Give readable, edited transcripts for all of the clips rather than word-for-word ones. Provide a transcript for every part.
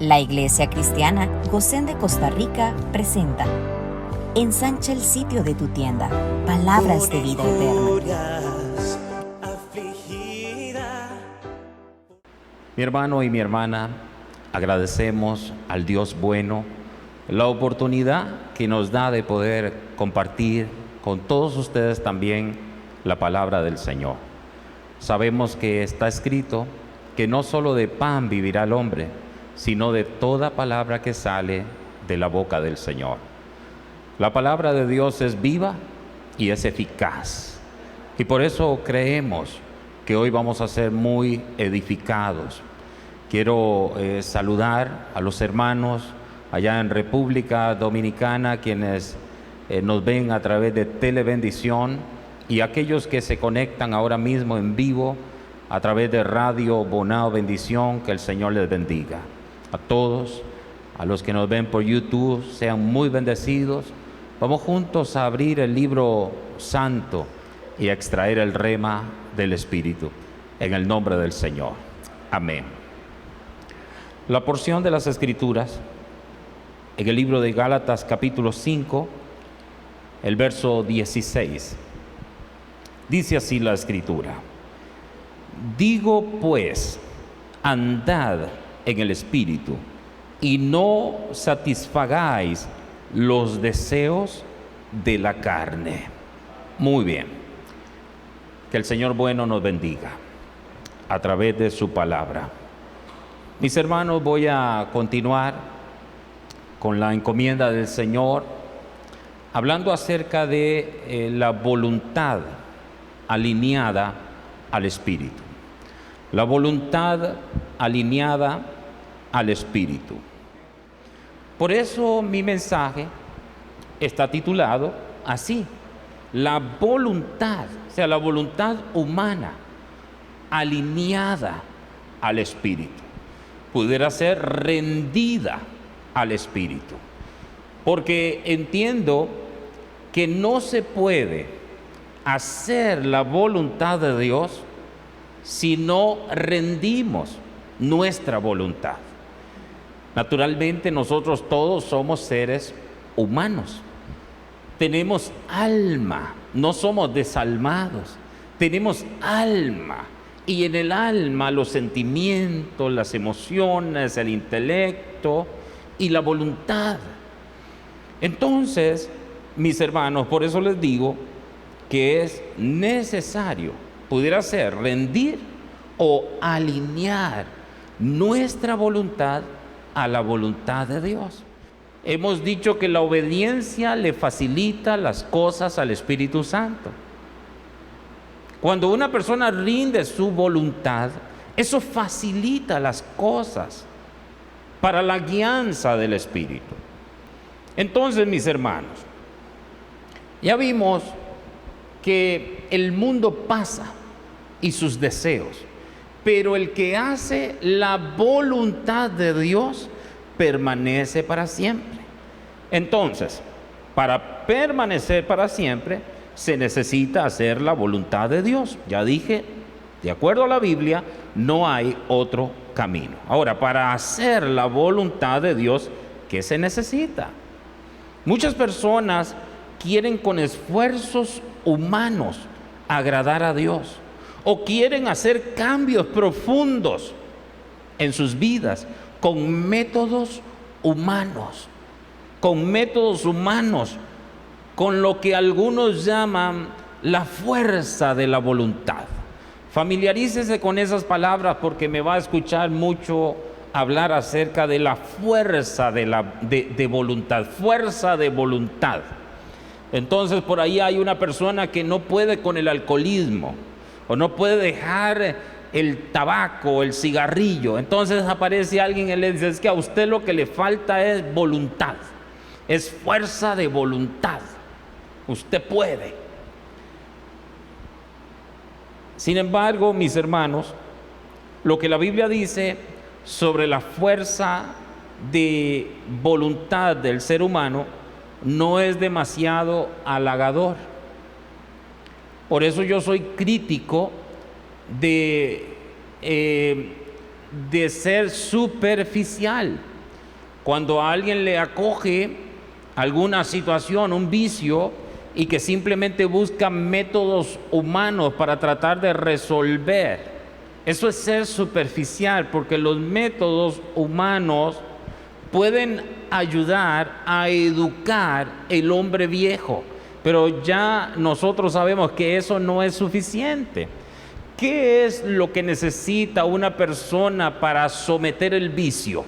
La Iglesia Cristiana Gosén de Costa Rica presenta: ensancha el sitio de tu tienda, palabras de vida eterna. Mi hermano y mi hermana, agradecemos al Dios bueno la oportunidad que nos da de poder compartir con todos ustedes también la palabra del Señor. Sabemos que está escrito que no solo de pan vivirá el hombre, sino de toda palabra que sale de la boca del Señor. La palabra de Dios es viva y es eficaz. Y por eso creemos que hoy vamos a ser muy edificados. Quiero saludar a los hermanos allá en República Dominicana, quienes nos ven a través de Telebendición, y aquellos que se conectan ahora mismo en vivo a través de Radio Bonao Bendición. Que el Señor les bendiga. A todos, a los que nos ven por YouTube, sean muy bendecidos. Vamos juntos a abrir el libro santo y a extraer el rema del Espíritu, en el nombre del Señor. Amén. La porción de las Escrituras, en el libro de Gálatas capítulo 5, el verso 16. Dice así la Escritura: digo pues, andad en el Espíritu, y no satisfagáis los deseos de la carne. Muy bien. Que el Señor bueno nos bendiga a través de su palabra. Mis hermanos, voy a continuar con la encomienda del Señor, hablando acerca de la voluntad alineada al Espíritu. La voluntad alineada al Espíritu. Por eso mi mensaje está titulado así: la voluntad, o sea, la voluntad humana alineada al Espíritu. Pudiera ser rendida al Espíritu. Porque entiendo que no se puede hacer la voluntad de Dios si no rendimos nuestra voluntad. Naturalmente nosotros todos somos seres humanos. Tenemos alma, no somos desalmados. Tenemos alma, y en el alma los sentimientos, las emociones, el intelecto y la voluntad. Entonces, mis hermanos, por eso les digo que es necesario, pudiera ser, rendir o alinear nuestra voluntad a la voluntad de Dios. Hemos dicho que la obediencia le facilita las cosas al Espíritu Santo. Cuando una persona rinde su voluntad, eso facilita las cosas para la guianza del Espíritu. Entonces, mis hermanos, ya vimos que el mundo pasa y sus deseos, pero el que hace la voluntad de Dios permanece para siempre. Entonces, para permanecer para siempre, se necesita hacer la voluntad de Dios. Ya dije, de acuerdo a la Biblia, no hay otro camino. Ahora, para hacer la voluntad de Dios, ¿qué se necesita? Muchas personas quieren con esfuerzos humanos agradar a Dios, o quieren hacer cambios profundos en sus vidas con métodos humanos, con lo que algunos llaman la fuerza de la voluntad. Familiarícese con esas palabras, porque me va a escuchar mucho hablar acerca de la fuerza de voluntad, fuerza de voluntad. Entonces, por ahí hay una persona que no puede con el alcoholismo, o no puede dejar el tabaco, el cigarrillo. Entonces aparece alguien y le dice: es que a usted lo que le falta es voluntad, es fuerza de voluntad. Usted puede. Sin embargo, mis hermanos, lo que la Biblia dice sobre la fuerza de voluntad del ser humano no es demasiado halagador. Por eso yo soy crítico de de ser superficial. Cuando a alguien le acoge alguna situación, un vicio, y que simplemente busca métodos humanos para tratar de resolver, eso es ser superficial, porque los métodos humanos pueden ayudar a educar el hombre viejo, pero ya nosotros sabemos que eso no es suficiente. ¿Qué es lo que necesita una persona para someter el vicio?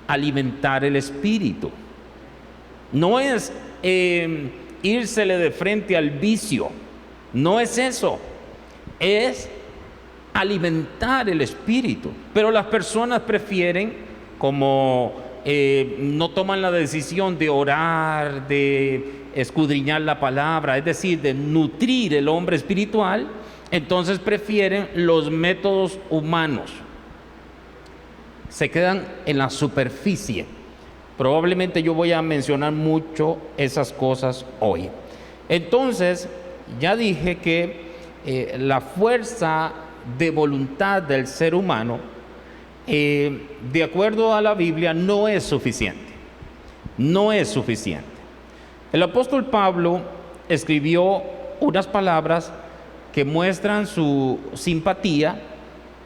Alimentar el espíritu. No es írsele de frente al vicio, no es eso, es alimentar el espíritu. Pero las personas prefieren, como no toman la decisión de orar, de escudriñar la palabra, es decir, de nutrir el hombre espiritual, entonces prefieren los métodos humanos. Se quedan en la superficie. Probablemente yo voy a mencionar mucho esas cosas hoy. Entonces, ya dije que la fuerza de voluntad del ser humano, de acuerdo a la Biblia, no es suficiente. No es suficiente. El apóstol Pablo escribió unas palabras que muestran su simpatía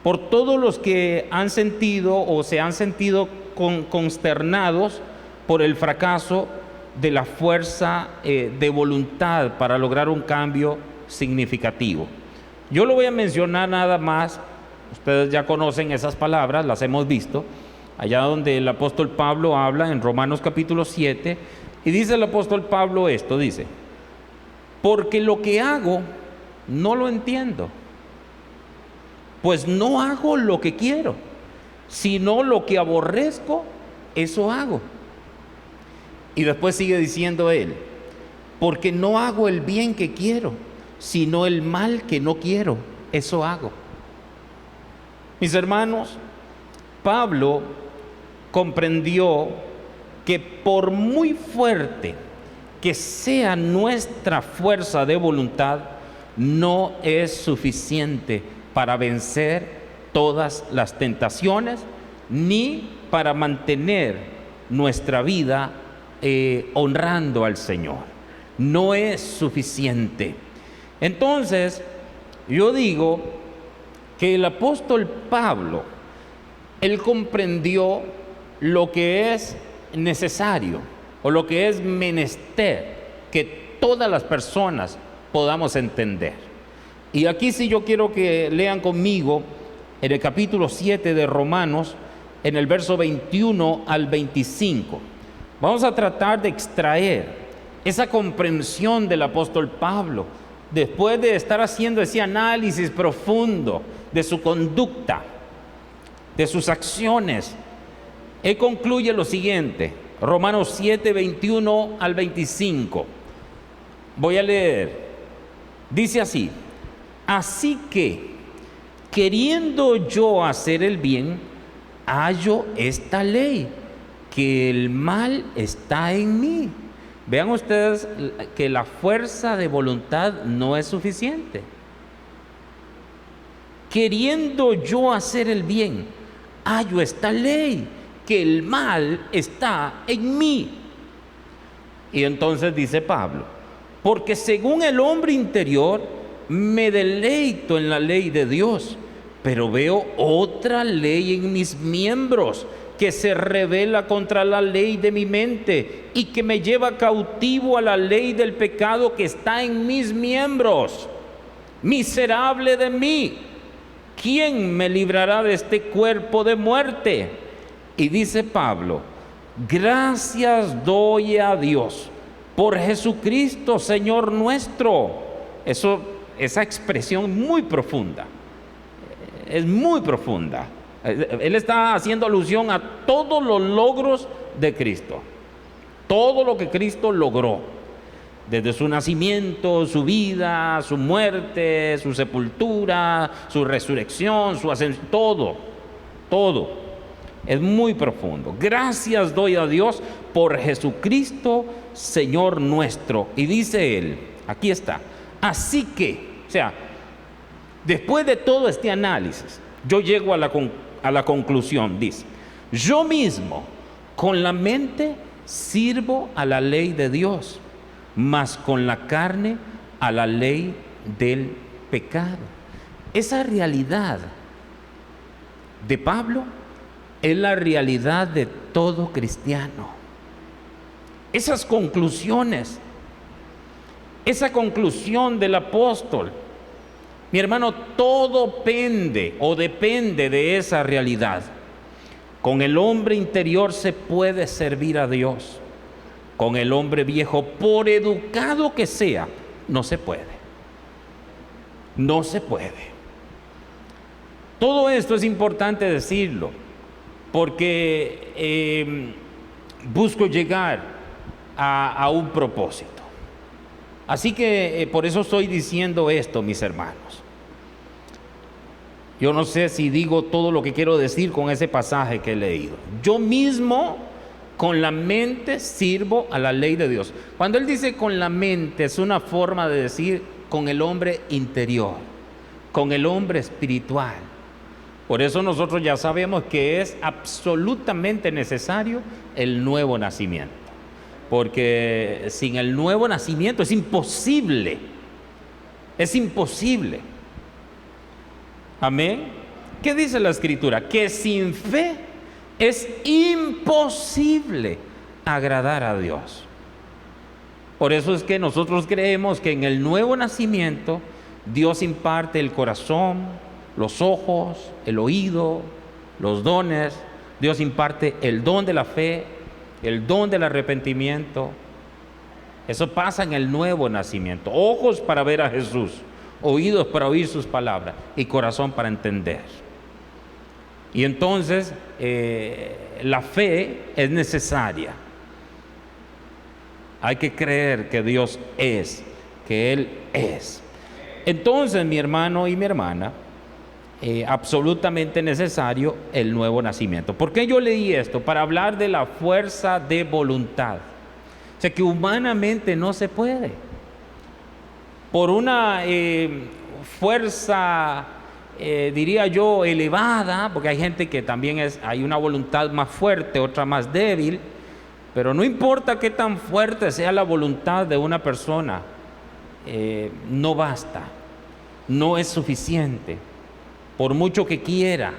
por todos los que han sentido o se han sentido consternados por el fracaso de la fuerza de voluntad para lograr un cambio significativo. Yo lo voy a mencionar nada más. Ustedes ya conocen esas palabras, las hemos visto, allá donde el apóstol Pablo habla en Romanos capítulo 7, y dice el apóstol Pablo esto, dice: porque lo que hago no lo entiendo, pues no hago lo que quiero, sino lo que aborrezco, eso hago. Y después sigue diciendo él: porque no hago el bien que quiero, sino el mal que no quiero, eso hago. Mis hermanos, Pablo comprendió que por muy fuerte que sea nuestra fuerza de voluntad, no es suficiente para vencer todas las tentaciones, ni para mantener nuestra vida honrando al Señor. No es suficiente. Entonces, yo digo que el apóstol Pablo, él comprendió lo que es necesario o lo que es menester que todas las personas podamos entender. Y aquí sí yo quiero que lean conmigo en el capítulo 7 de Romanos, en el verso 21 al 25. Vamos a tratar de extraer esa comprensión del apóstol Pablo, después de estar haciendo ese análisis profundo de su conducta, de sus acciones. Él concluye lo siguiente, Romanos 7, 21 al 25. Voy a leer. Dice así: así que, queriendo yo hacer el bien, hallo esta ley, que el mal está en mí. Vean ustedes que la fuerza de voluntad no es suficiente. Queriendo yo hacer el bien, hallo esta ley, que el mal está en mí. Y entonces dice Pablo: porque según el hombre interior me deleito en la ley de Dios, pero veo otra ley en mis miembros que se rebela contra la ley de mi mente y que me lleva cautivo a la ley del pecado que está en mis miembros. Miserable de mí, ¿quién me librará de este cuerpo de muerte? Y dice Pablo: gracias doy a Dios por Jesucristo, Señor nuestro. Esa expresión muy profunda, es muy profunda. Él está haciendo alusión a todos los logros de Cristo, todo lo que Cristo logró, desde su nacimiento, su vida, su muerte, su sepultura, su resurrección, su ascensión, todo. Es muy profundo. Gracias doy a Dios por Jesucristo, Señor nuestro. Y dice él, aquí está: así que, o sea, después de todo este análisis, yo llego a a la conclusión, dice: yo mismo con la mente sirvo a la ley de Dios, mas con la carne a la ley del pecado. Esa realidad de Pablo es la realidad de todo cristiano. Esas conclusiones, esa conclusión del apóstol, mi hermano, todo pende o depende de esa realidad. Con el hombre interior se puede servir a Dios. Con el hombre viejo, por educado que sea, no se puede. No se puede. Todo esto es importante decirlo, porque busco llegar a un propósito. Así que por eso estoy diciendo esto, mis hermanos. Yo no sé si digo todo lo que quiero decir con ese pasaje que he leído. Yo mismo con la mente sirvo a la ley de Dios. Cuando él dice con la mente, es una forma de decir con el hombre interior, con el hombre espiritual. Por eso nosotros ya sabemos que es absolutamente necesario el nuevo nacimiento. Porque sin el nuevo nacimiento es imposible. Es imposible. Amén. ¿Qué dice la Escritura? Que sin fe es imposible agradar a Dios. Por eso es que nosotros creemos que en el nuevo nacimiento Dios imparte el corazón, los ojos, el oído, los dones. Dios imparte el don de la fe, el don del arrepentimiento. Eso pasa en el nuevo nacimiento. Ojos para ver a Jesús, oídos para oír sus palabras y corazón para entender. Y entonces la fe es necesaria. Hay que creer que Dios es, que Él es. Entonces, mi hermano y mi hermana, absolutamente necesario el nuevo nacimiento. ¿Por qué yo leí esto? Para hablar de la fuerza de voluntad. O sea, que humanamente no se puede. Por una fuerza, diría yo, elevada, porque hay gente que también hay una voluntad más fuerte, otra más débil, pero no importa qué tan fuerte sea la voluntad de una persona, no basta, no es suficiente. Por mucho que quiera,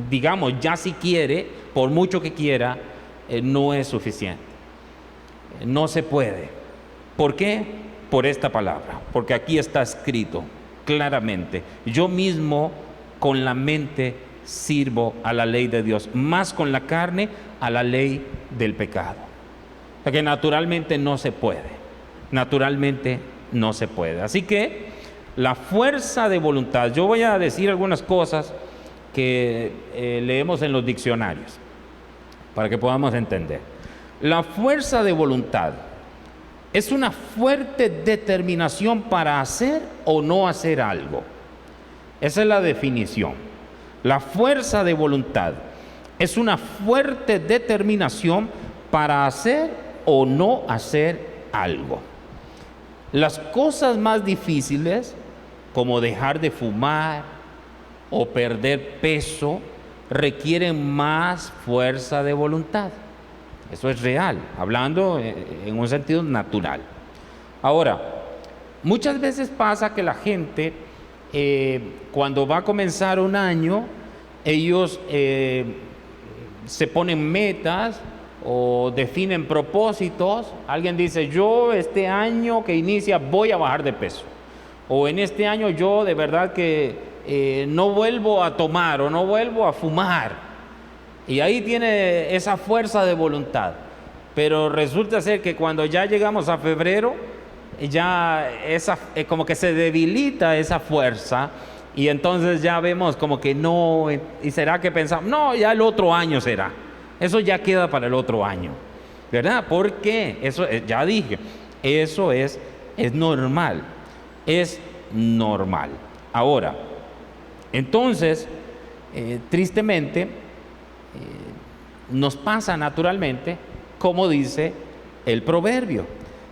digamos, ya si quiere, por mucho que quiera, no es suficiente. No se puede. ¿Por qué? Por esta palabra, porque aquí está escrito claramente: yo mismo con la mente sirvo a la ley de Dios, más con la carne a la ley del pecado. O sea que naturalmente no se puede, naturalmente no se puede. Así que la fuerza de voluntad, yo voy a decir algunas cosas que leemos en los diccionarios para que podamos entender. La fuerza de voluntad es una fuerte determinación para hacer o no hacer algo. Esa es la definición. La fuerza de voluntad es una fuerte determinación para hacer o no hacer algo. Las cosas más difíciles, como dejar de fumar o perder peso, requieren más fuerza de voluntad. Eso es real, hablando en un sentido natural. Ahora, muchas veces pasa que la gente, cuando va a comenzar un año, ellos se ponen metas o definen propósitos. Alguien dice: yo este año que inicia voy a bajar de peso. O en este año yo de verdad que no vuelvo a tomar o no vuelvo a fumar. Y ahí tiene esa fuerza de voluntad. Pero resulta ser que cuando ya llegamos a febrero, ya como que se debilita esa fuerza. Y entonces ya vemos como que no, y será que pensamos, no, ya el otro año será. Eso ya queda para el otro año, ¿verdad? ¿Por qué? Eso ya dije, eso es normal, es normal. Ahora, entonces, tristemente, nos pasa naturalmente, como dice el proverbio.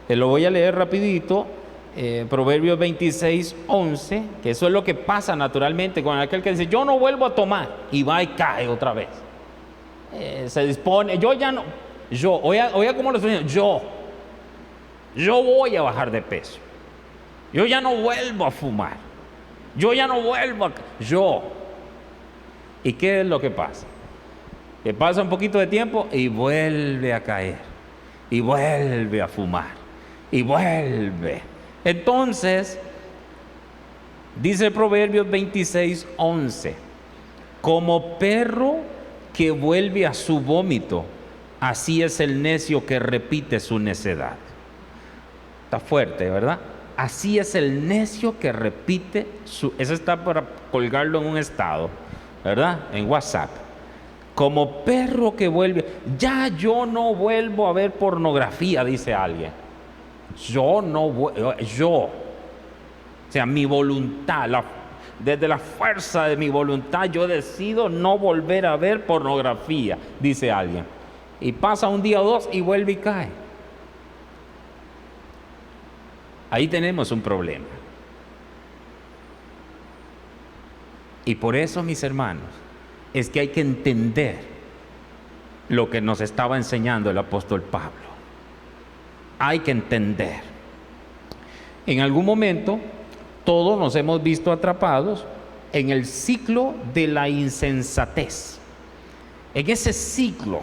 Lo voy a leer rapidito. Proverbios 26:11, que eso es lo que pasa naturalmente con aquel que dice, yo no vuelvo a tomar, y va y cae otra vez. Se dispone, oiga cómo lo estoy diciendo, yo voy a bajar de peso, yo ya no vuelvo a fumar, yo ya no vuelvo a... ¿Y qué es lo que pasa? Que pasa un poquito de tiempo y vuelve a caer, y vuelve a fumar, y vuelve. Entonces, dice Proverbios 26:11, como perro que vuelve a su vómito, así es el necio que repite su necedad. Está fuerte, ¿verdad? Así es el necio que repite eso está para colgarlo en un estado, ¿verdad? En WhatsApp. Como perro que vuelve, yo no vuelvo a ver pornografía, dice alguien. O sea, mi voluntad, desde la fuerza de mi voluntad, yo decido no volver a ver pornografía, dice alguien. Y pasa un día o dos y vuelve y cae. Ahí tenemos un problema. Y por eso, mis hermanos, es que hay que entender lo que nos estaba enseñando el apóstol Pablo. Hay que entender. En algún momento, todos nos hemos visto atrapados en el ciclo de la insensatez. En ese ciclo,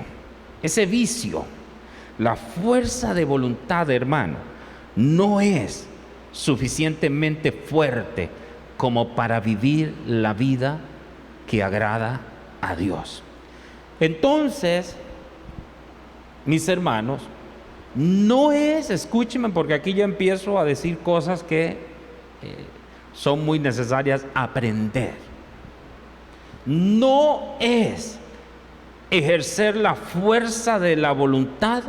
ese vicio, la fuerza de voluntad, hermano, no es suficientemente fuerte como para vivir la vida que agrada a Dios. Entonces, mis hermanos, no es, escúchenme porque aquí ya empiezo a decir cosas que son muy necesarias aprender. No es ejercer la fuerza de la voluntad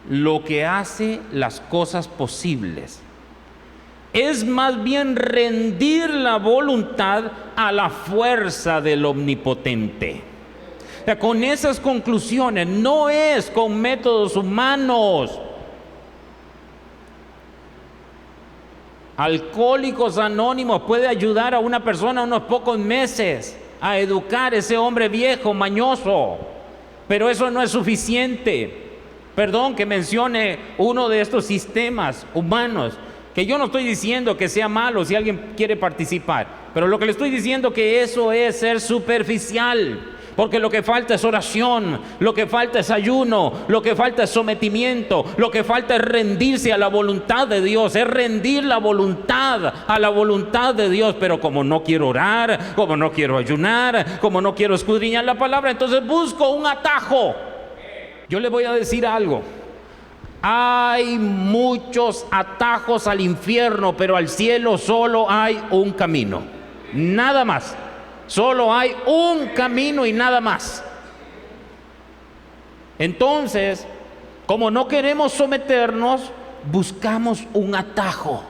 lo que hace las cosas posibles. Es más bien rendir la voluntad a la fuerza del Omnipotente. O sea, con esas conclusiones, no es con métodos humanos. Alcohólicos Anónimos puede ayudar a una persona unos pocos meses a educar a ese hombre viejo, mañoso, pero eso no es suficiente. Perdón que mencione uno de estos sistemas humanos, que yo no estoy diciendo que sea malo si alguien quiere participar, pero lo que le estoy diciendo que eso es ser superficial, porque lo que falta es oración, lo que falta es ayuno, lo que falta es sometimiento, lo que falta es rendirse a la voluntad de Dios, es rendir la voluntad a la voluntad de Dios. Pero como no quiero orar, como no quiero ayunar, como no quiero escudriñar la palabra, entonces busco un atajo. Yo le voy a decir algo. Hay muchos atajos al infierno, pero al cielo solo hay un camino, nada más. Solo hay un camino y nada más. Entonces, como no queremos someternos, buscamos un atajo.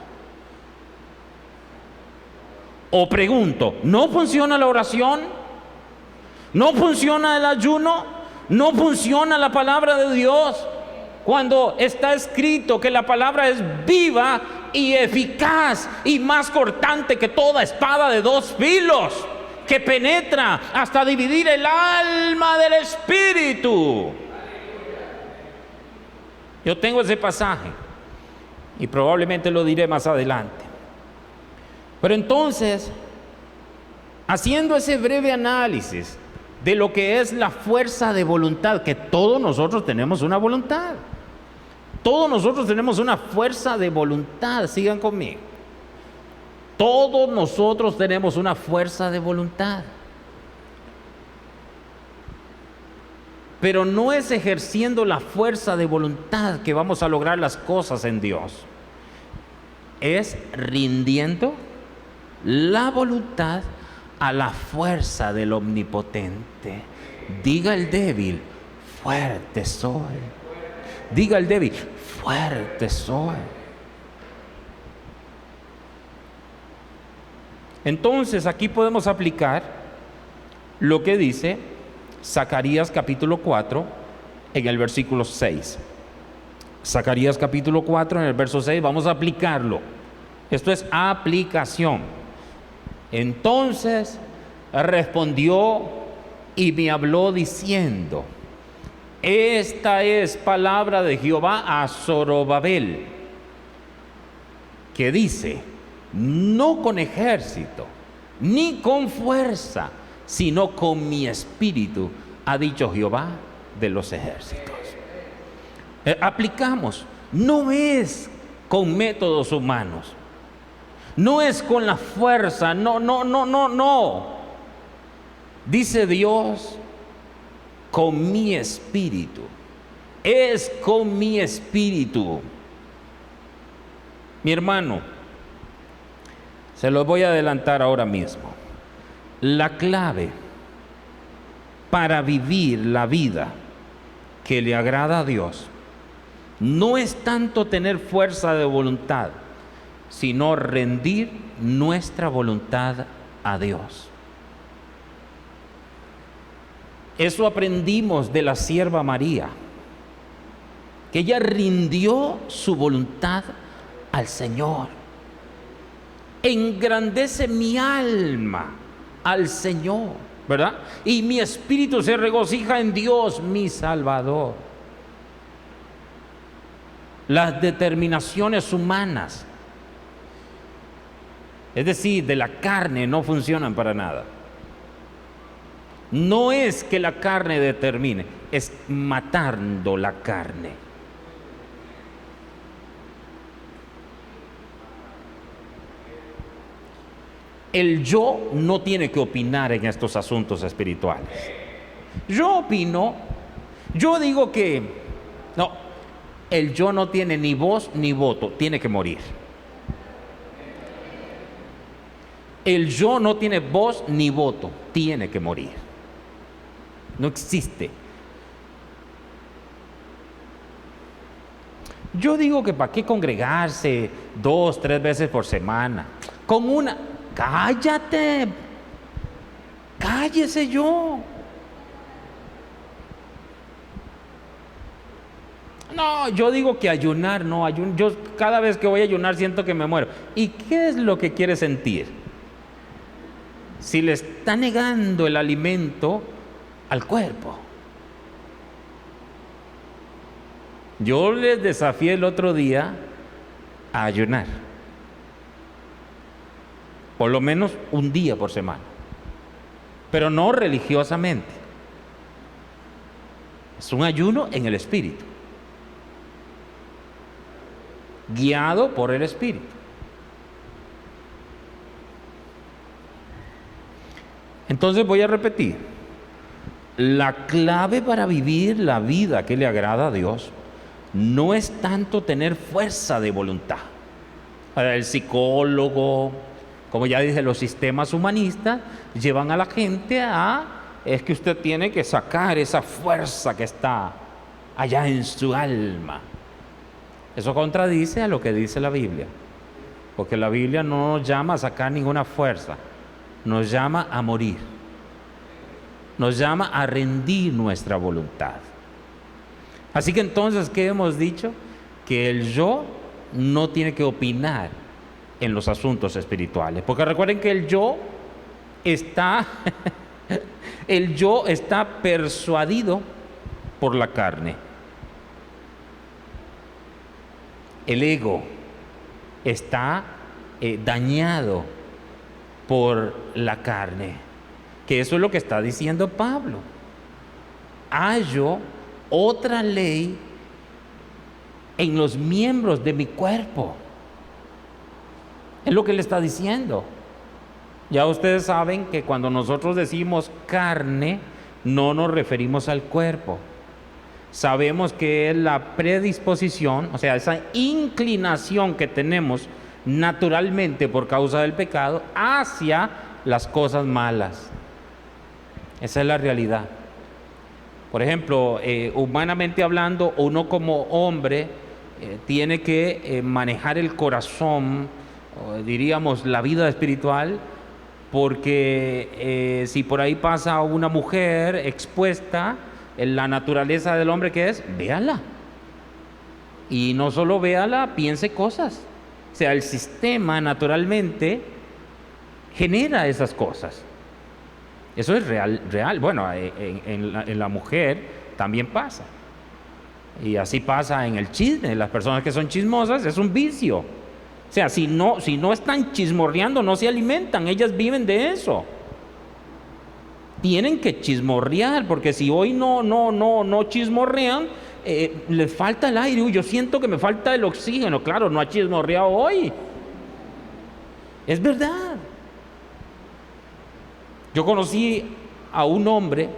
O pregunto, ¿no funciona la oración? ¿No funciona el ayuno? ¿No funciona la palabra de Dios? Cuando está escrito que la palabra es viva y eficaz y más cortante que toda espada de dos filos, que penetra hasta dividir el alma del espíritu. Yo tengo ese pasaje y probablemente lo diré más adelante. Pero entonces, haciendo ese breve análisis de lo que es la fuerza de voluntad, que todos nosotros tenemos una voluntad, todos nosotros tenemos una fuerza de voluntad, sigan conmigo. Todos nosotros tenemos una fuerza de voluntad. Pero no es ejerciendo la fuerza de voluntad que vamos a lograr las cosas en Dios. Es rindiendo la voluntad a la fuerza del Omnipotente. Diga el débil, fuerte soy. Diga el débil, fuerte soy. Entonces aquí podemos aplicar lo que dice Zacarías capítulo 4 en el versículo 6. Zacarías capítulo 4 en el verso 6, vamos a aplicarlo. Esto es aplicación. Entonces respondió y me habló diciendo: esta es palabra de Jehová a Zorobabel, que dice: no con ejército, ni con fuerza, sino con mi espíritu, ha dicho Jehová de los ejércitos. Aplicamos, no es con métodos humanos, no es con la fuerza, no. Dice Dios: con mi espíritu, es con mi espíritu. Mi hermano, se lo voy a adelantar ahora mismo. La clave para vivir la vida que le agrada a Dios no es tanto tener fuerza de voluntad, sino rendir nuestra voluntad a Dios. Eso aprendimos de la sierva María, que ella rindió su voluntad al Señor. Engrandece mi alma al Señor, ¿verdad? Y mi espíritu se regocija en Dios, mi Salvador. Las determinaciones humanas, es decir, de la carne, no funcionan para nada. No es que la carne determine, es matando la carne. El yo no tiene que opinar en estos asuntos espirituales. Yo opino, yo digo que no, el yo no tiene ni voz ni voto, tiene que morir. El yo no tiene voz ni voto, tiene que morir. No existe. Yo digo que para qué congregarse 2, 3 veces por semana. Con una, cállate, cállese yo. No, yo digo que ayunar, no, yo cada vez que voy a ayunar siento que me muero. ¿Y qué es lo que quiere sentir? Si le está negando el alimento al cuerpo. Yo les desafié el otro día a ayunar, por lo menos un día por semana, pero no religiosamente. Es un ayuno en el Espíritu, guiado por el Espíritu. Entonces voy a repetir: la clave para vivir la vida que le agrada a Dios no es tanto tener fuerza de voluntad. El psicólogo, como ya dije, los sistemas humanistas llevan a la gente es que usted tiene que sacar esa fuerza que está allá en su alma. Eso contradice a lo que dice la Biblia, porque la Biblia no nos llama a sacar ninguna fuerza, nos llama a morir, nos llama a rendir nuestra voluntad. Así que entonces, ¿qué hemos dicho? Que el yo no tiene que opinar en los asuntos espirituales, porque recuerden que el yo está persuadido por la carne. El ego está dañado por la carne, que eso es lo que está diciendo Pablo. Hallo otra ley en los miembros de mi cuerpo. Es lo que él está diciendo. Ya ustedes saben que cuando nosotros decimos carne, no nos referimos al cuerpo. Sabemos que es la predisposición, o sea, esa inclinación que tenemos naturalmente por causa del pecado hacia las cosas malas. Esa es la realidad. Por ejemplo, humanamente hablando, uno como hombre tiene que manejar el corazón, diríamos la vida espiritual, porque si por ahí pasa una mujer expuesta, en la naturaleza del hombre que es, véala. Y no solo véala, piense cosas. sea, el sistema naturalmente genera esas cosas. Eso es real. Bueno, en la mujer también pasa. Y así pasa en el chisme. Las personas que son chismosas es un vicio. O sea, si no están chismorreando, no se alimentan. Ellas viven de eso. Tienen que chismorrear, porque si hoy no chismorrean, les falta el aire. Uy, yo siento que me falta el oxígeno. Claro, no ha chismorreado hoy. Es verdad. Yo conocí a un hombre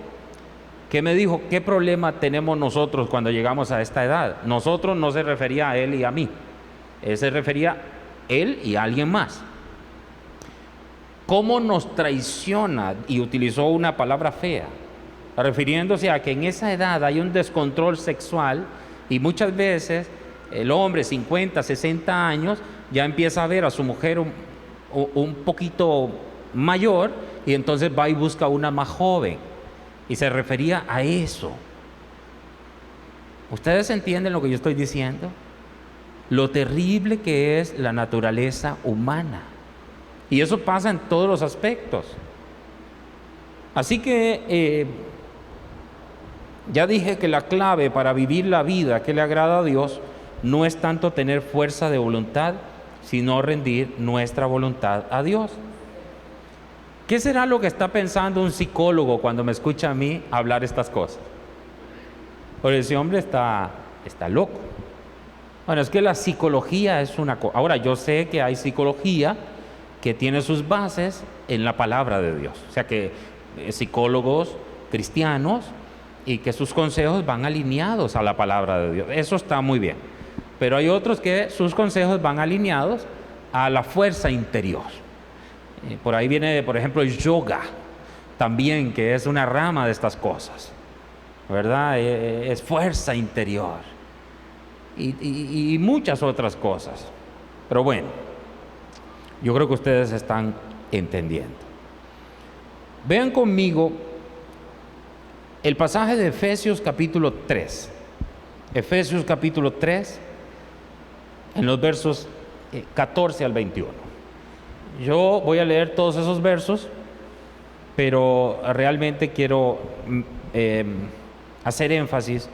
que me dijo, ¿qué problema tenemos nosotros cuando llegamos a esta edad? Nosotros no se refería a él y a mí. Él se refería a él y a alguien más. ¿Cómo nos traiciona? Y utilizó una palabra fea, refiriéndose a que en esa edad hay un descontrol sexual y muchas veces el hombre 50, 60 años ya empieza a ver a su mujer un poquito mayor y entonces va y busca una más joven. Y se refería a eso. ¿Ustedes entienden lo que yo estoy diciendo? Lo terrible que es la naturaleza humana. Y eso pasa en todos los aspectos. Así que ya dije que la clave para vivir la vida que le agrada a Dios no es tanto tener fuerza de voluntad, sino rendir nuestra voluntad a Dios. ¿Qué será lo que está pensando un psicólogo cuando me escucha a mí hablar estas cosas? Porque ese hombre está loco. Bueno, es que la psicología es una cosa. Ahora, yo sé que hay psicología que tiene sus bases en la palabra de Dios. O sea que psicólogos cristianos y que sus consejos van alineados a la palabra de Dios. Eso está muy bien. Pero hay otros que sus consejos van alineados a la fuerza interior. Por ahí viene, por ejemplo, el yoga, también, que es una rama de estas cosas, ¿verdad? Es fuerza interior y muchas otras cosas. Pero bueno, yo creo que ustedes están entendiendo. Vean conmigo el pasaje de Efesios capítulo 3. Efesios capítulo 3, en los versos 14 al 21. Yo voy a leer todos esos versos, pero realmente quiero hacer énfasis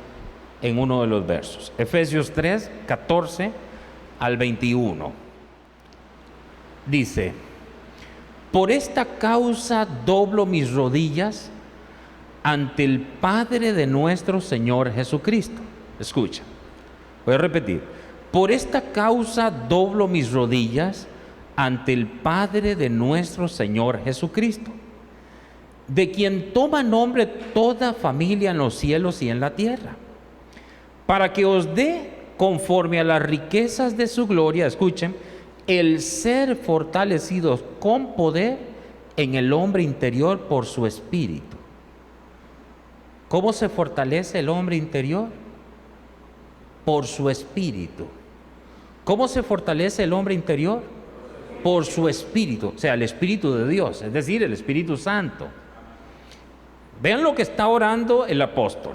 en uno de los versos. Efesios 3, 14 al 21. Dice: por esta causa doblo mis rodillas ante el Padre de nuestro Señor Jesucristo. Escucha, voy a repetir. Por esta causa doblo mis rodillas ante el Padre de nuestro Señor Jesucristo, de quien toma nombre toda familia en los cielos y en la tierra, para que os dé, conforme a las riquezas de su gloria, escuchen, el ser fortalecidos con poder en el hombre interior por su espíritu. ¿Cómo se fortalece el hombre interior? Por su espíritu. ¿Cómo se fortalece el hombre interior? Por su espíritu, o sea, el Espíritu de Dios, es decir, el Espíritu Santo. Vean lo que está orando el apóstol: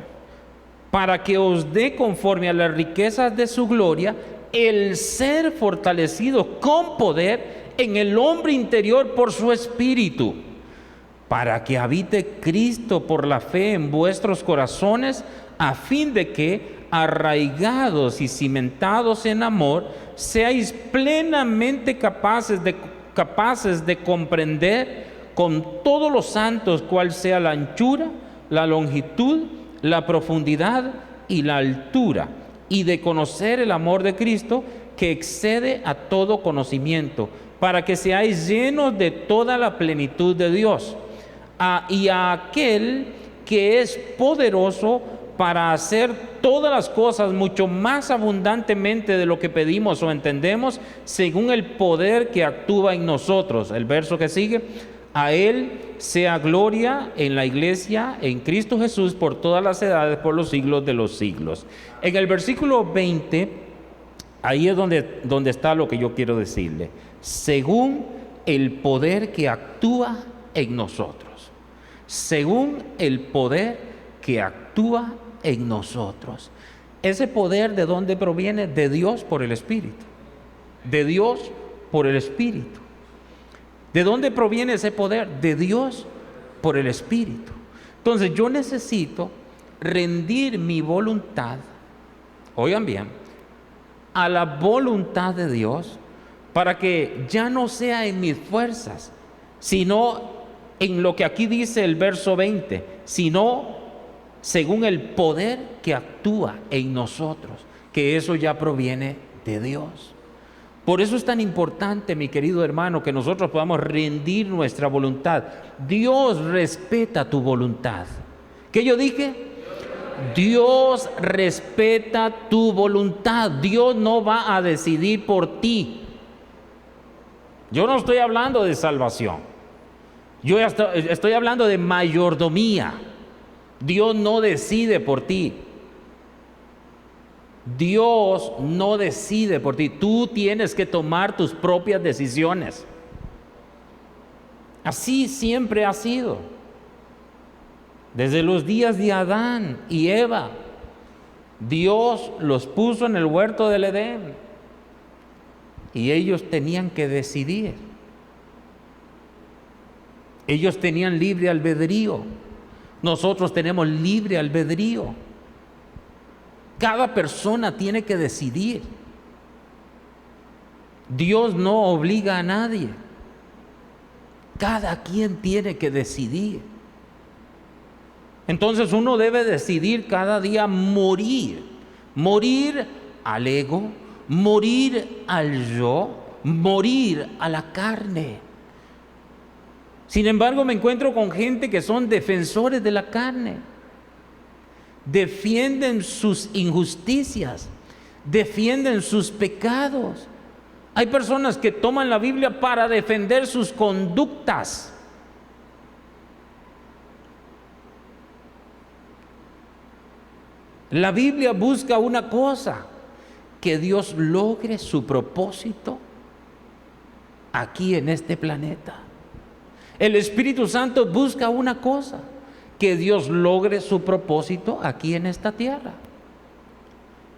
para que os dé, conforme a las riquezas de su gloria, el ser fortalecido con poder en el hombre interior por su espíritu, para que habite Cristo por la fe en vuestros corazones, a fin de que, arraigados y cimentados en amor, seáis plenamente capaces de comprender con todos los santos cuál sea la anchura, la longitud, la profundidad y la altura, y de conocer el amor de Cristo, que excede a todo conocimiento, para que seáis llenos de toda la plenitud de Dios. Y a aquel que es poderoso para hacer todas las cosas mucho más abundantemente de lo que pedimos o entendemos, según el poder que actúa en nosotros. El verso que sigue: a Él sea gloria en la iglesia, en Cristo Jesús, por todas las edades, por los siglos de los siglos. En el versículo 20, ahí es donde está lo que yo quiero decirle: según el poder que actúa en nosotros. Según el poder que actúa en nosotros. Ese poder, ¿de dónde proviene? De Dios por el Espíritu. De Dios por el Espíritu. ¿De dónde proviene ese poder? De Dios por el Espíritu. Entonces yo necesito rendir mi voluntad, oigan bien, a la voluntad de Dios, para que ya no sea en mis fuerzas, sino en lo que aquí dice el verso 20, sino según el poder que actúa en nosotros, que eso ya proviene de Dios. Por eso es tan importante, mi querido hermano, que nosotros podamos rendir nuestra voluntad. Dios respeta tu voluntad. ¿Qué yo dije? Dios respeta tu voluntad. Dios no va a decidir por ti. Yo no estoy hablando de salvación. Yo estoy hablando de mayordomía. Dios no decide por ti. Dios no decide por ti. Tú tienes que tomar tus propias decisiones. Así siempre ha sido. Desde los días de Adán y Eva, Dios los puso en el huerto del Edén y ellos tenían que decidir. Ellos tenían libre albedrío. Nosotros tenemos libre albedrío. Cada persona tiene que decidir. Dios no obliga a nadie. Cada quien tiene que decidir. Entonces uno debe decidir cada día morir. Morir al ego, morir al yo, morir a la carne. Sin embargo, me encuentro con gente que son defensores de la carne. Defienden sus injusticias, defienden sus pecados. Hay personas que toman la Biblia para defender sus conductas. La Biblia busca una cosa: que Dios logre su propósito aquí en este planeta. El Espíritu Santo busca una cosa: que Dios logre su propósito aquí en esta tierra.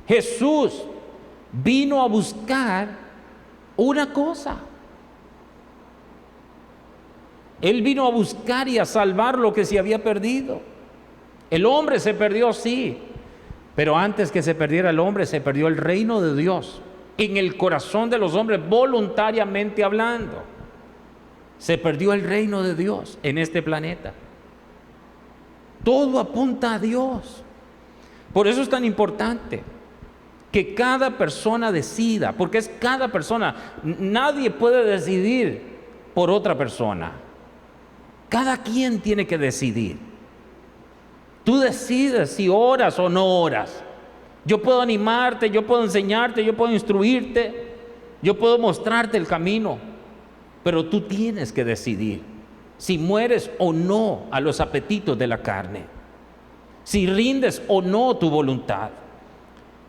Jesús vino a buscar una cosa. Él vino a buscar y a salvar lo que se había perdido. El hombre se perdió, sí, pero antes que se perdiera el hombre, se perdió el reino de Dios en el corazón de los hombres, voluntariamente hablando. Se perdió el reino de Dios en este planeta. Todo apunta a Dios. Por eso es tan importante que cada persona decida, porque es cada persona. Nadie puede decidir por otra persona. Cada quien tiene que decidir. Tú decides si oras o no oras. Yo puedo animarte, yo puedo enseñarte, yo puedo instruirte, yo puedo mostrarte el camino, pero tú tienes que decidir si mueres o no a los apetitos de la carne, si rindes o no tu voluntad.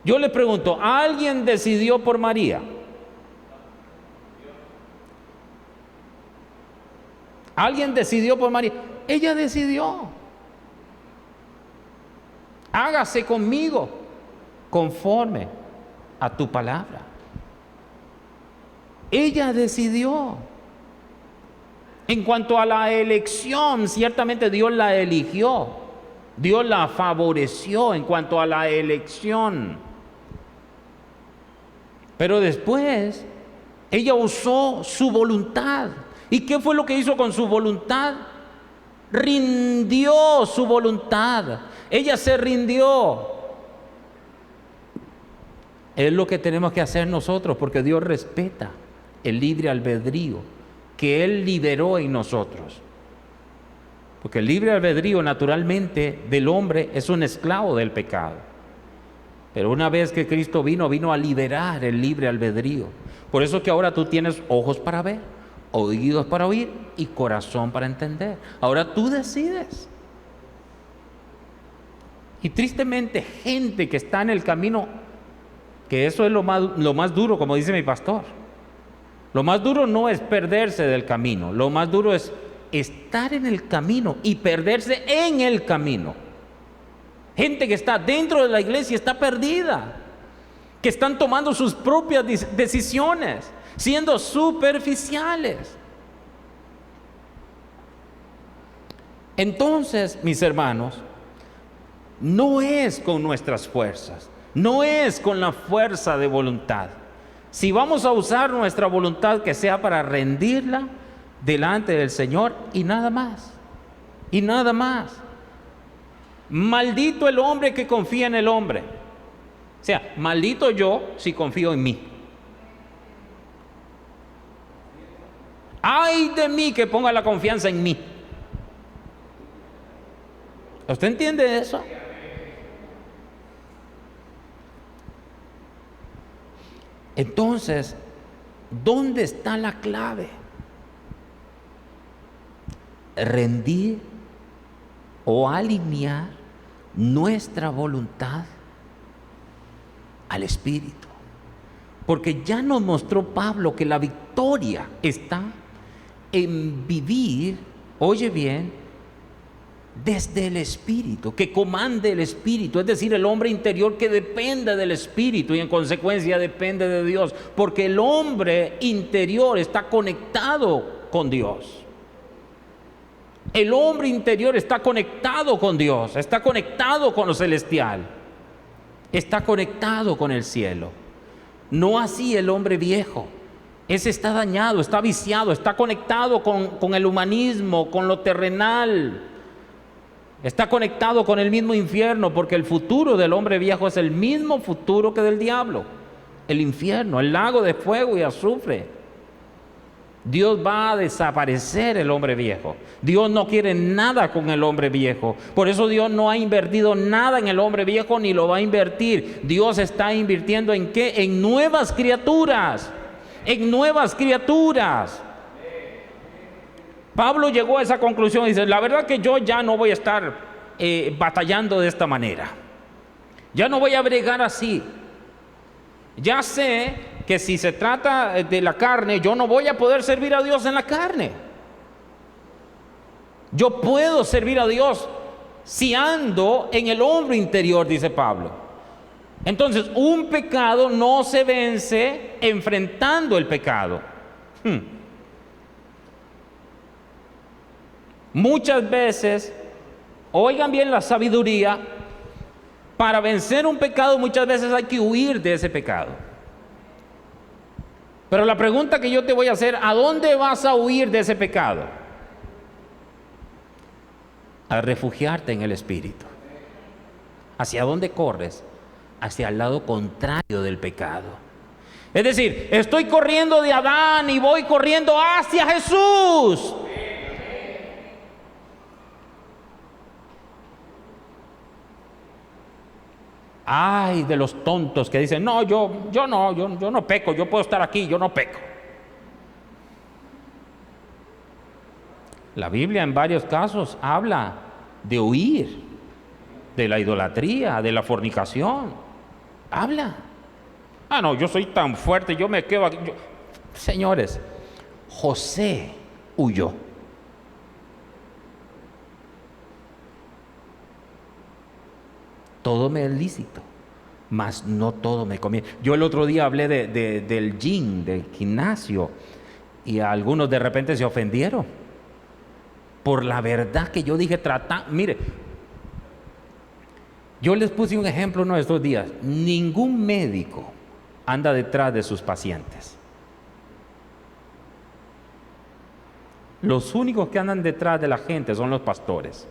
Yo le pregunto, ¿alguien decidió por María? ¿Alguien decidió por María? Ella decidió. Hágase conmigo conforme a tu palabra. Ella decidió. En cuanto a la elección, ciertamente Dios la eligió, Dios la favoreció en cuanto a la elección. Pero después ella usó su voluntad. ¿Y qué fue lo que hizo con su voluntad? Rindió su voluntad. Ella se rindió. Es lo que tenemos que hacer nosotros, porque Dios respeta el libre albedrío que Él liberó en nosotros. Porque el libre albedrío naturalmente del hombre es un esclavo del pecado. Pero una vez que Cristo vino a liberar el libre albedrío. Por eso que ahora tú tienes ojos para ver, oídos para oír y corazón para entender. Ahora tú decides. Y tristemente gente que está en el camino, que eso es lo más duro, como dice mi pastor. Lo más duro no es perderse del camino, lo más duro es estar en el camino y perderse en el camino. Gente que está dentro de la iglesia está perdida. que están tomando sus propias decisiones, siendo superficiales. Entonces, mis hermanos, no es con nuestras fuerzas, no es con la fuerza de voluntad. Si vamos a usar nuestra voluntad, que sea para rendirla delante del Señor y nada más, y nada más. Maldito el hombre que confía en el hombre. O sea, maldito yo si confío en mí. Ay de mí que ponga la confianza en mí. ¿Usted entiende eso? Entonces, ¿dónde está la clave? Rendir o alinear nuestra voluntad al Espíritu. Porque ya nos mostró Pablo que la victoria está en vivir, oye bien, desde el Espíritu, que comande el Espíritu, es decir, el hombre interior que depende del Espíritu y en consecuencia depende de Dios, porque el hombre interior está conectado con Dios. El hombre interior está conectado con Dios, está conectado con lo celestial, está conectado con el cielo. No así el hombre viejo. Ese está dañado, está viciado, está conectado con el humanismo, con lo terrenal. Está conectado con el mismo infierno, porque el futuro del hombre viejo es el mismo futuro que del diablo. El infierno, el lago de fuego y azufre. Dios va a desaparecer el hombre viejo. Dios no quiere nada con el hombre viejo. Por eso Dios no ha invertido nada en el hombre viejo ni lo va a invertir. Dios está invirtiendo ¿en qué? En nuevas criaturas. En nuevas criaturas. Pablo llegó a esa conclusión y dice, la verdad que yo ya no voy a estar batallando de esta manera. Ya no voy a bregar así. Ya sé que si se trata de la carne, yo no voy a poder servir a Dios en la carne. Yo puedo servir a Dios si ando en el hombre interior, dice Pablo. Entonces, un pecado no se vence enfrentando el pecado. Muchas veces, oigan bien la sabiduría, para vencer un pecado muchas veces hay que huir de ese pecado. Pero la pregunta que yo te voy a hacer, ¿a dónde vas a huir de ese pecado? A refugiarte en el Espíritu. ¿Hacia dónde corres? Hacia el lado contrario del pecado. Es decir, estoy corriendo de Adán y voy corriendo hacia Jesús. Ay de los tontos que dicen, no, yo no peco, yo puedo estar aquí, yo no peco. La Biblia en varios casos habla de huir de la idolatría, de la fornicación. Habla. Ah, no, yo soy tan fuerte, yo me quedo aquí. Señores, José huyó. Todo me es lícito, mas no todo me conviene. Yo el otro día hablé del gym, del gimnasio, y algunos de repente se ofendieron por la verdad que yo dije. Mire, yo les puse un ejemplo uno de estos días. Ningún médico anda detrás de sus pacientes. Los únicos que andan detrás de la gente son los pastores.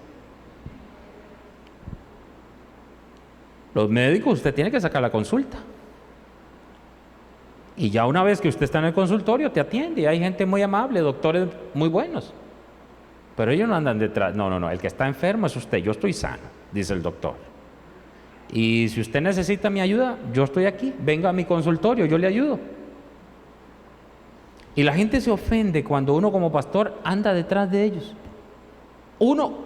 Los médicos, usted tiene que sacar la consulta. Y ya una vez que usted está en el consultorio, te atiende. Hay gente muy amable, doctores muy buenos. Pero ellos no andan detrás. No. El que está enfermo es usted. Yo estoy sano, dice el doctor. Y si usted necesita mi ayuda, yo estoy aquí. Venga a mi consultorio, yo le ayudo. Y la gente se ofende cuando uno como pastor anda detrás de ellos.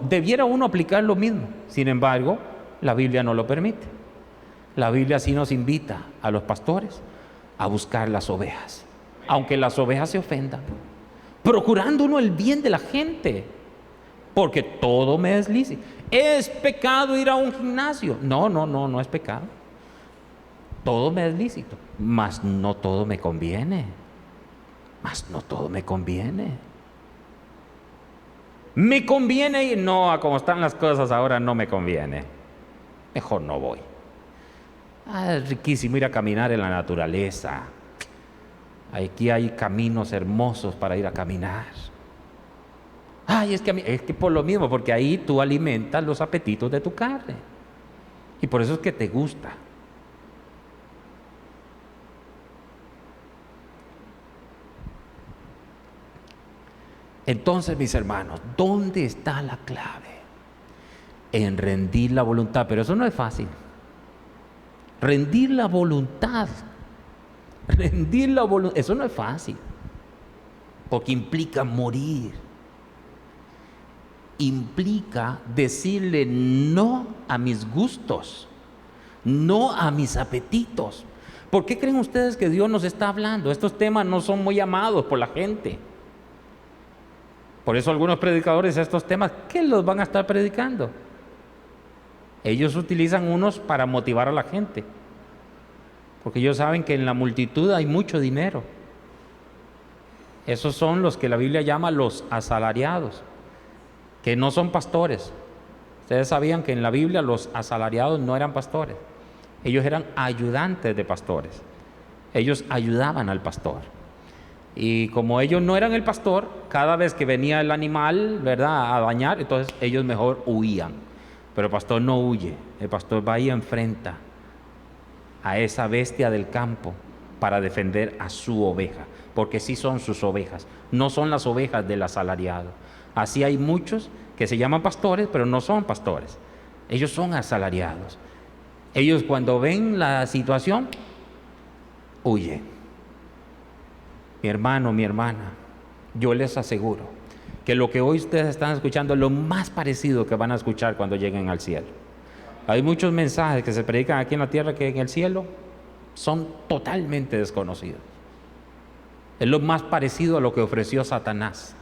Debiera uno aplicar lo mismo. Sin embargo, la Biblia no lo permite. La Biblia sí nos invita a los pastores a buscar las ovejas, aunque las ovejas se ofendan, procurando uno el bien de la gente, porque todo me es lícito. ¿Es pecado ir a un gimnasio? No es pecado. todo me es lícito, mas no todo me conviene. Mas no todo me conviene. Me conviene ir, no, a como están las cosas ahora no me conviene. Mejor no voy. Es riquísimo ir a caminar en la naturaleza. Aquí hay caminos hermosos para ir a caminar. Ay, es que por lo mismo, porque ahí tú alimentas los apetitos de tu carne. Y por eso es que te gusta. Entonces, mis hermanos, ¿dónde está la clave? En rendir la voluntad, pero eso no es fácil. Rendir la voluntad, eso no es fácil, porque implica morir, implica decirle no a mis gustos, no a mis apetitos. ¿Por qué creen ustedes que Dios nos está hablando? Estos temas no son muy amados por la gente. Por eso algunos predicadores estos temas, ¿qué los van a estar predicando? Ellos utilizan unos para motivar a la gente, porque ellos saben que en la multitud hay mucho dinero. Esos son los que la Biblia llama los asalariados, que no son pastores. Ustedes sabían que en la Biblia los asalariados no eran pastores, ellos eran ayudantes de pastores. Ellos ayudaban al pastor. Y como ellos no eran el pastor, cada vez que venía el animal, ¿verdad?, a dañar, entonces ellos mejor huían. Pero el pastor no huye, el pastor va y enfrenta a esa bestia del campo para defender a su oveja, porque sí son sus ovejas, no son las ovejas del asalariado. Así hay muchos que se llaman pastores, pero no son pastores, ellos son asalariados. Ellos cuando ven la situación, huyen. Mi hermano, mi hermana, yo les aseguro que lo que hoy ustedes están escuchando es lo más parecido que van a escuchar cuando lleguen al cielo. Hay muchos mensajes que se predican aquí en la tierra que en el cielo son totalmente desconocidos. Es lo más parecido a lo que ofreció Satanás.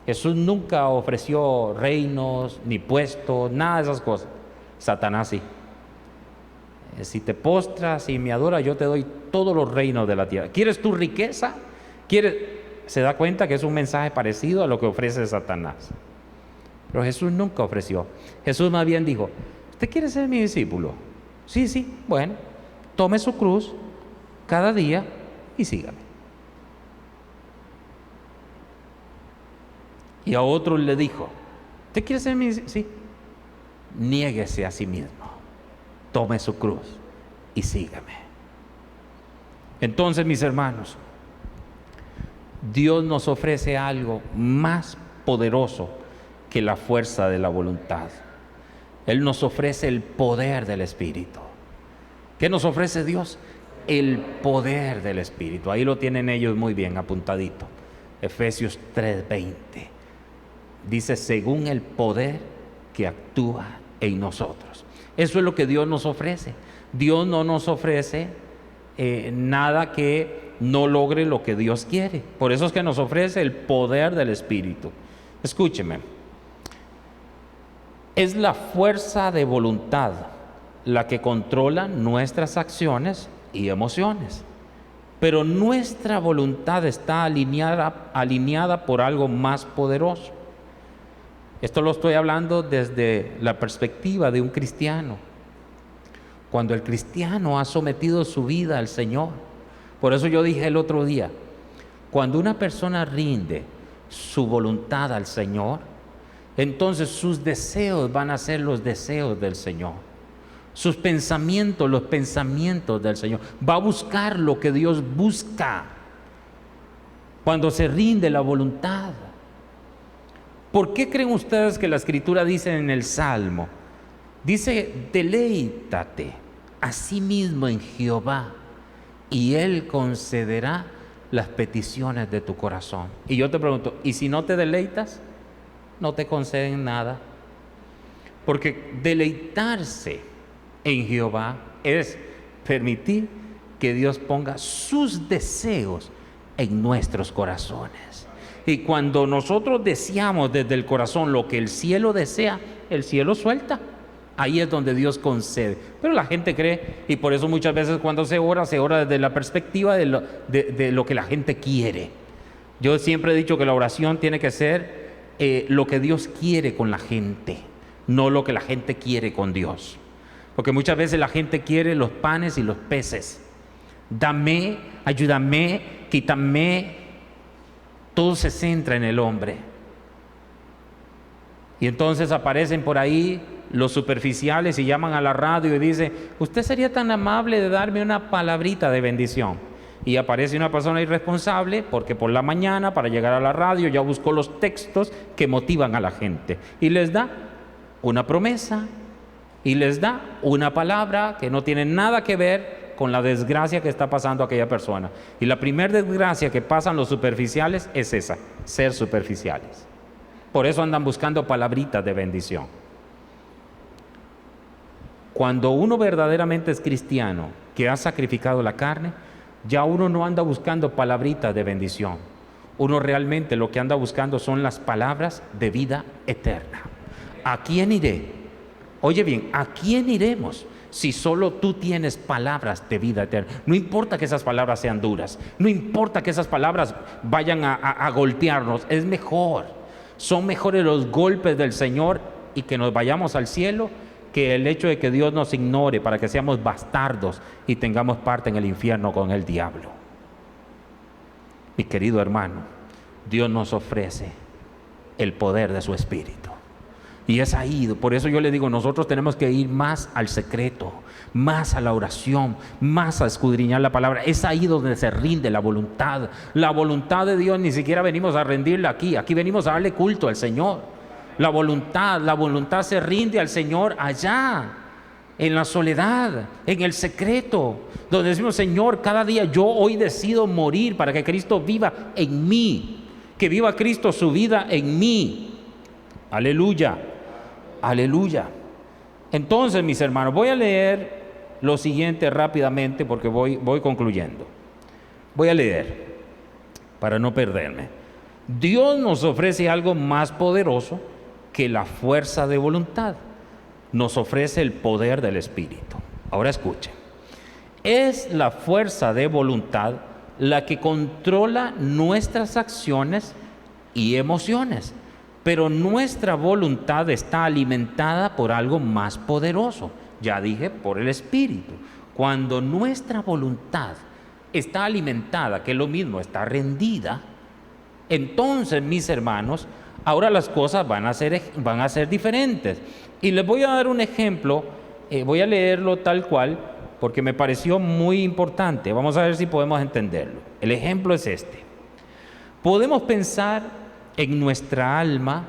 Jesús nunca ofreció reinos, ni puestos, nada de esas cosas. Satanás sí. Si te postras y me adoras, yo te doy todos los reinos de la tierra. ¿Quieres tu riqueza? Se da cuenta que es un mensaje parecido a lo que ofrece Satanás. Pero Jesús nunca ofreció. Jesús más bien dijo: ¿usted quiere ser mi discípulo? Sí, bueno, tome su cruz cada día y sígame. Y a otros le dijo: ¿usted quiere ser mi discípulo? Sí. Niéguese a sí mismo, tome su cruz y sígame. Entonces, mis hermanos, Dios nos ofrece algo más poderoso que la fuerza de la voluntad. Él nos ofrece el poder del Espíritu. ¿Qué nos ofrece Dios? El poder del Espíritu. Ahí lo tienen ellos muy bien apuntadito. Efesios 3:20. Dice: según el poder que actúa en nosotros. Eso es lo que Dios nos ofrece. Dios no nos ofrece nada que no logre lo que Dios quiere. Por eso es que nos ofrece el poder del Espíritu. Escúcheme. Es la fuerza de voluntad la que controla nuestras acciones y emociones. Pero nuestra voluntad está alineada por algo más poderoso. Esto lo estoy hablando desde la perspectiva de un cristiano. Cuando el cristiano ha sometido su vida al Señor. Por eso yo dije el otro día, cuando una persona rinde su voluntad al Señor, entonces sus deseos van a ser los deseos del Señor. Sus pensamientos, los pensamientos del Señor. Va a buscar lo que Dios busca cuando se rinde la voluntad. ¿Por qué creen ustedes que la Escritura dice en el Salmo? Dice: deleítate a sí mismo en Jehová y Él concederá las peticiones de tu corazón. Y yo te pregunto, ¿y si no te deleitas? No te conceden nada. Porque deleitarse en Jehová es permitir que Dios ponga sus deseos en nuestros corazones. Y cuando nosotros deseamos desde el corazón lo que el cielo desea, el cielo suelta. Ahí es donde Dios concede. Pero la gente cree, y por eso muchas veces cuando se ora desde la perspectiva de lo que la gente quiere. Yo siempre he dicho que la oración tiene que ser lo que Dios quiere con la gente, no lo que la gente quiere con Dios. Porque muchas veces la gente quiere los panes y los peces. Dame, ayúdame, quítame. Todo se centra en el hombre. Y entonces aparecen por ahí los superficiales y llaman a la radio y dicen: usted sería tan amable de darme una palabrita de bendición. Y aparece una persona irresponsable porque por la mañana, para llegar a la radio, ya buscó los textos que motivan a la gente y les da una promesa y les da una palabra que no tiene nada que ver con la desgracia que está pasando aquella persona. Y la primera desgracia que pasan los superficiales es esa: ser superficiales. Por eso andan buscando palabritas de bendición. Cuando uno verdaderamente es cristiano, que ha sacrificado la carne, ya uno no anda buscando palabritas de bendición. Uno realmente lo que anda buscando son las palabras de vida eterna. ¿A quién iré? Oye bien, ¿a quién iremos si solo tú tienes palabras de vida eterna? No importa que esas palabras sean duras, no importa que esas palabras vayan a golpearnos, es mejor. Son mejores los golpes del Señor y que nos vayamos al cielo que el hecho de que Dios nos ignore para que seamos bastardos y tengamos parte en el infierno con el diablo. Mi querido hermano, Dios nos ofrece el poder de su Espíritu. Y es ahí, por eso yo le digo, nosotros tenemos que ir más al secreto, más a la oración, más a escudriñar la palabra. Es ahí donde se rinde la voluntad. La voluntad de Dios ni siquiera venimos a rendirla aquí venimos a darle culto al Señor. La voluntad se rinde al Señor allá, en la soledad, en el secreto, donde decimos: Señor, cada día yo hoy decido morir para que Cristo viva en mí, que viva Cristo su vida en mí. Aleluya. Aleluya. Entonces, mis hermanos, voy a leer lo siguiente rápidamente porque voy concluyendo. Voy a leer para no perderme. Dios nos ofrece algo más poderoso que la fuerza de voluntad. Nos ofrece el poder del Espíritu. Ahora escuchen. Es la fuerza de voluntad la que controla nuestras acciones y emociones. Pero nuestra voluntad está alimentada por algo más poderoso. Ya dije, por el Espíritu. Cuando nuestra voluntad está alimentada, que es lo mismo, está rendida, entonces, mis hermanos, ahora las cosas van a ser diferentes. Y les voy a dar un ejemplo, voy a leerlo tal cual, porque me pareció muy importante. Vamos a ver si podemos entenderlo. El ejemplo es este. Podemos pensar en nuestra alma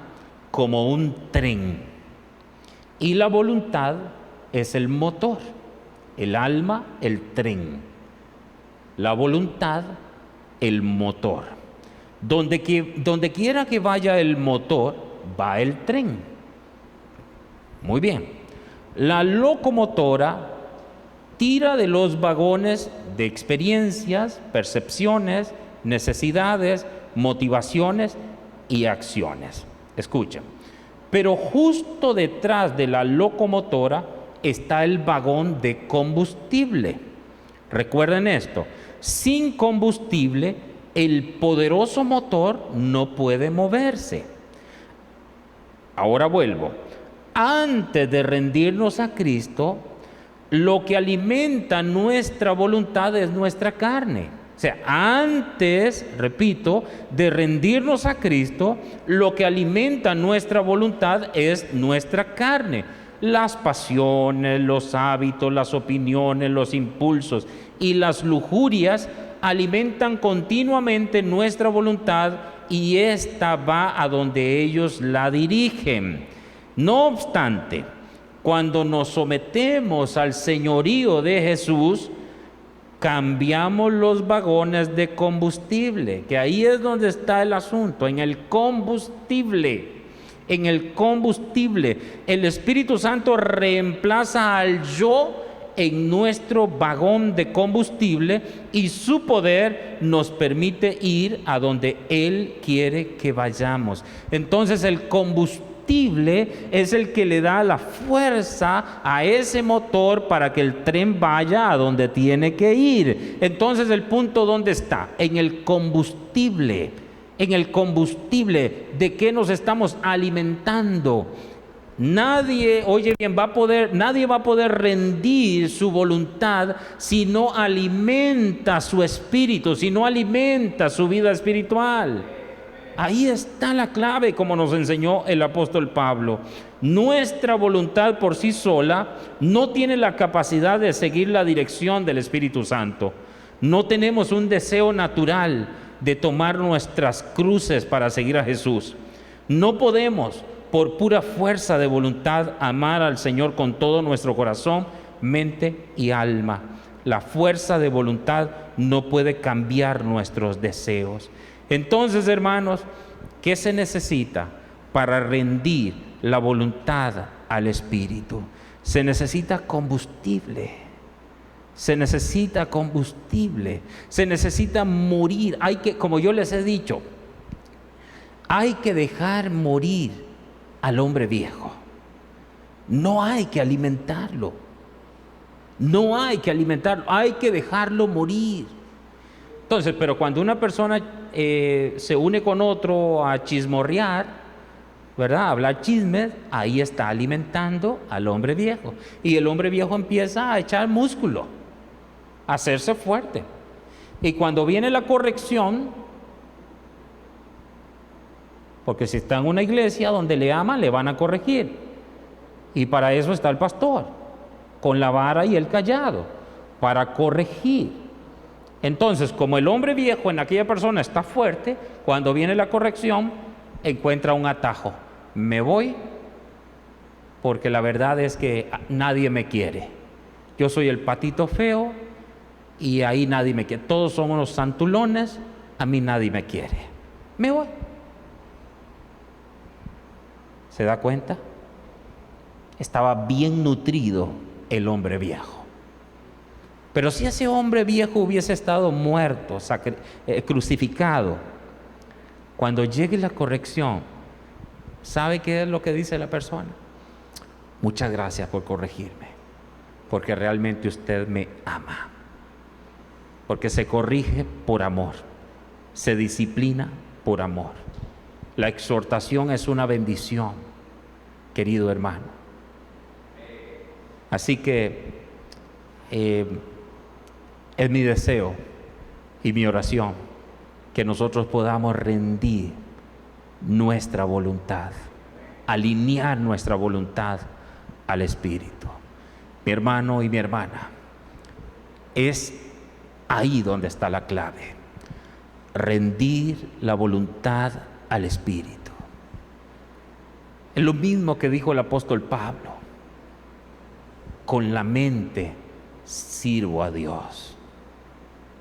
como un tren y la voluntad es el motor. El alma, el tren. La voluntad, el motor. Donde quiera que vaya el motor, va el tren. Muy bien. La locomotora tira de los vagones de experiencias, percepciones, necesidades, motivaciones y acciones. Escuchen. Pero justo detrás de la locomotora está el vagón de combustible. Recuerden esto. Sin combustible, el poderoso motor no puede moverse. Ahora vuelvo. Antes de rendirnos a Cristo, lo que alimenta nuestra voluntad es nuestra carne. O sea, antes, repito, de rendirnos a Cristo, lo que alimenta nuestra voluntad es nuestra carne. Las pasiones, los hábitos, las opiniones, los impulsos y las lujurias alimentan continuamente nuestra voluntad y ésta va a donde ellos la dirigen. No obstante, cuando nos sometemos al señorío de Jesús, cambiamos los vagones de combustible, que ahí es donde está el asunto, en el combustible. En el combustible, el Espíritu Santo reemplaza al yo en nuestro vagón de combustible y su poder nos permite ir a donde Él quiere que vayamos. Entonces el combustible es el que le da la fuerza a ese motor para que el tren vaya a donde tiene que ir. Entonces, ¿el punto dónde está? En el combustible. En el combustible. ¿De qué nos estamos alimentando? Nadie, oye bien, nadie va a poder rendir su voluntad si no alimenta su espíritu, si no alimenta su vida espiritual. Ahí está la clave, como nos enseñó el apóstol Pablo. Nuestra voluntad por sí sola no tiene la capacidad de seguir la dirección del Espíritu Santo. No tenemos un deseo natural de tomar nuestras cruces para seguir a Jesús. No podemos, por pura fuerza de voluntad, amar al Señor con todo nuestro corazón, mente y alma. La fuerza de voluntad no puede cambiar nuestros deseos. Entonces, hermanos, ¿qué se necesita para rendir la voluntad al Espíritu? Se necesita combustible. Se necesita combustible. Se necesita morir. Como yo les he dicho, hay que dejar morir al hombre viejo. No hay que alimentarlo. No hay que alimentarlo, hay que dejarlo morir. Entonces, pero cuando una persona se une con otro a chismorrear, ¿verdad? A hablar chismes, ahí está alimentando al hombre viejo. Y el hombre viejo empieza a echar músculo, a hacerse fuerte. Y cuando viene la corrección, porque si está en una iglesia donde le aman, le van a corregir. Y para eso está el pastor, con la vara y el callado, para corregir. Entonces, como el hombre viejo en aquella persona está fuerte, cuando viene la corrección, encuentra un atajo. Me voy porque la verdad es que nadie me quiere. Yo soy el patito feo y ahí nadie me quiere. Todos somos unos santulones, a mí nadie me quiere. Me voy. ¿Se da cuenta? Estaba bien nutrido el hombre viejo. Pero si ese hombre viejo hubiese estado muerto, crucificado, cuando llegue la corrección, ¿sabe qué es lo que dice la persona? Muchas gracias por corregirme, porque realmente usted me ama. Porque se corrige por amor, se disciplina por amor. La exhortación es una bendición, querido hermano. Así que es mi deseo y mi oración que nosotros podamos rendir nuestra voluntad, alinear nuestra voluntad al Espíritu. Mi hermano y mi hermana, es ahí donde está la clave. Rendir la voluntad al Espíritu. Es lo mismo que dijo el apóstol Pablo. Con la mente sirvo a Dios.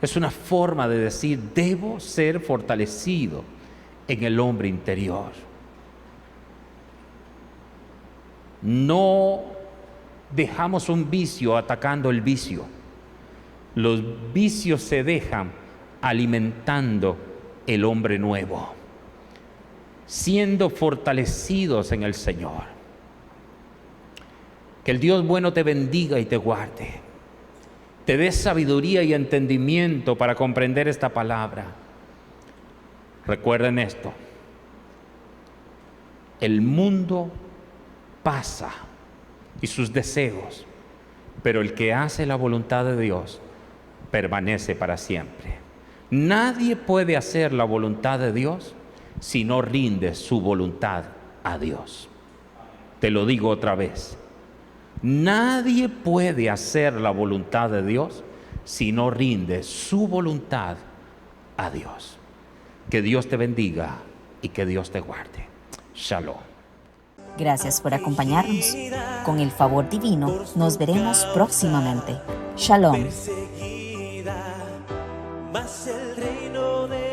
Es una forma de decir, debo ser fortalecido en el hombre interior. No dejamos un vicio atacando el vicio. Los vicios se dejan alimentando el hombre nuevo, siendo fortalecidos en el Señor. Que el Dios bueno te bendiga y te guarde, te dé sabiduría y entendimiento para comprender esta palabra. Recuerden esto: el mundo pasa y sus deseos, pero el que hace la voluntad de Dios permanece para siempre. Nadie puede hacer la voluntad de Dios si no rinde su voluntad a Dios. Te lo digo otra vez. Nadie puede hacer la voluntad de Dios si no rinde su voluntad a Dios. Que Dios te bendiga y que Dios te guarde. Shalom. Gracias por acompañarnos. Con el favor divino, nos veremos próximamente. Shalom. Mas el reino de